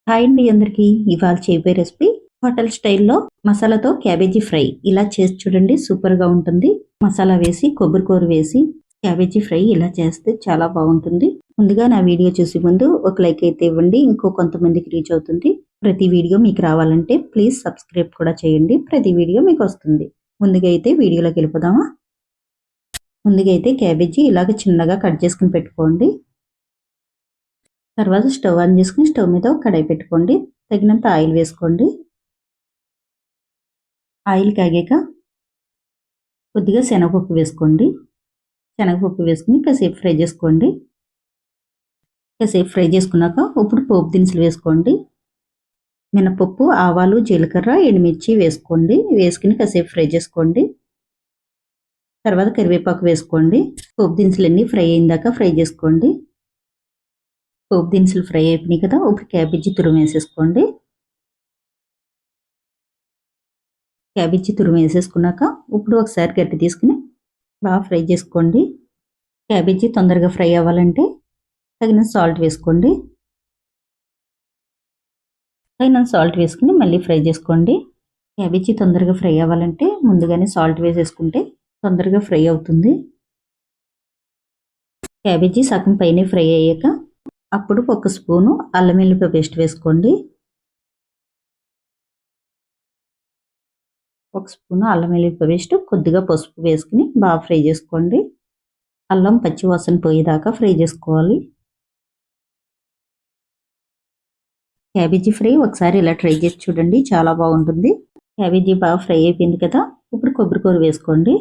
Hi అండి అందరికీ. ఇవాళ చేయబోయే రెసిపీ హోటల్ స్టైల్లో మసాలాతో క్యాబేజీ ఫ్రై. ఇలా చేసి చూడండి, సూపర్గా ఉంటుంది. మసాలా వేసి కొబ్బరి కూర వేసి క్యాబేజీ ఫ్రై ఇలా చేస్తే చాలా బాగుంటుంది. ముందుగా నా వీడియో చూసే ముందు ఒక లైక్ అయితే ఇవ్వండి, ఇంకో కొంతమందికి రీచ్ అవుతుంది. ప్రతి వీడియో మీకు రావాలంటే ప్లీజ్ సబ్స్క్రైబ్ కూడా చేయండి. ప్రతి వీడియో మీకు వస్తుంది. ముందుగా అయితే వీడియోలోకి వెళ్ళిపోదామా. ముందుగా అయితే క్యాబేజీ ఇలాగ చిన్నగా కట్ చేసుకుని పెట్టుకోండి. తర్వాత స్టవ్ ఆన్ చేసుకుని స్టవ్ మీద ఒక కడాయి పెట్టుకోండి. తగినంత ఆయిల్ వేసుకోండి. ఆయిల్ కాగాక కొద్దిగా శనగపప్పు వేసుకోండి. శనగపప్పు వేసుకుని కాసేపు ఫ్రై చేసుకోండి. కాసేపు ఫ్రై చేసుకున్నాక ఇప్పుడు పోపు దినుసులు వేసుకోండి. మినపప్పు, ఆవాలు, జీలకర్ర, ఎండుమిర్చి వేసుకోండి. వేసుకుని కాసేపు ఫ్రై చేసుకోండి. తర్వాత కరివేపాకు వేసుకోండి. పోపు దినుసులన్నీ ఫ్రై అయిందాక ఫ్రై చేసుకోండి. పోపు దినుసులు ఫ్రై అయిపోయినాయి కదా, ఇప్పుడు క్యాబేజీ తురుము వేసేసుకోండి. క్యాబేజీ తురుము వేసేసుకున్నాక ఇప్పుడు ఒకసారి గట్టి తీసుకుని బాగా ఫ్రై చేసుకోండి. క్యాబేజీ తొందరగా ఫ్రై అవ్వాలంటే తగిన సాల్ట్ వేసుకోండి. తగిన సాల్ట్ వేసుకుని మళ్ళీ ఫ్రై చేసుకోండి. క్యాబేజీ తొందరగా ఫ్రై అవ్వాలంటే ముందుగానే సాల్ట్ వేసేసుకుంటే తొందరగా ఫ్రై అవుతుంది. క్యాబేజీ సగం పైన ఫ్రై అయ్యాక అప్పుడు ఒక స్పూను అల్లం వెల్లుల్లి పేస్ట్ వేసుకోండి. ఒక స్పూను అల్లం వెల్లుల్లి పేస్ట్, కొద్దిగా పసుపు వేసుకుని బాగా ఫ్రై చేసుకోండి. అల్లం పచ్చి వాసన పోయేదాకా ఫ్రై చేసుకోవాలి. క్యాబేజీ ఫ్రై ఒకసారి ఇలా ట్రై చేసి చూడండి, చాలా బాగుంటుంది. క్యాబేజీ బాగా ఫ్రై అయిపోయింది కదా, ఇప్పుడు కొబ్బరికూర వేసుకోండి.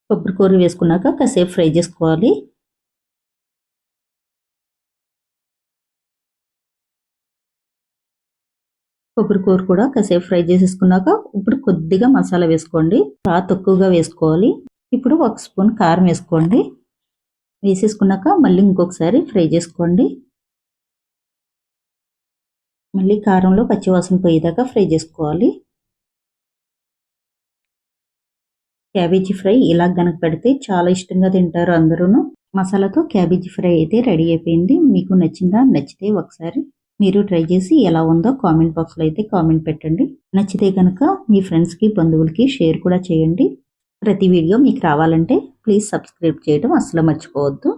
కొబ్బరికూర వేసుకున్నాక కాసేపు ఫ్రై చేసుకోవాలి. కొబ్బరికూర కూడా కాసేపు ఫ్రై చేసేసుకున్నాక ఇప్పుడు కొద్దిగా మసాలా వేసుకోండి. బాగా తక్కువగా వేసుకోవాలి. ఇప్పుడు ఒక స్పూన్ కారం వేసుకోండి. వేసేసుకున్నాక మళ్ళీ ఇంకొకసారి ఫ్రై చేసుకోండి. మళ్ళీ కారంలో పచ్చివాసన పోయేదాకా ఫ్రై చేసుకోవాలి. క్యాబేజీ ఫ్రై ఇలా గనక పెడితే చాలా ఇష్టంగా తింటారు అందరూ. మసాలాతో క్యాబేజీ ఫ్రై అయితే రెడీ అయిపోయింది. మీకు నచ్చిందా? నచ్చితే ఒకసారి మీరు ట్రై చేసి ఎలా ఉందో కామెంట్ బాక్స్లో అయితే కామెంట్ పెట్టండి. నచ్చితే కనుక మీ ఫ్రెండ్స్కి, బంధువులకి షేర్ కూడా చేయండి. ప్రతి వీడియో మీకు రావాలంటే ప్లీజ్ సబ్స్క్రైబ్ చేయడం అస్సలు మర్చిపోవద్దు.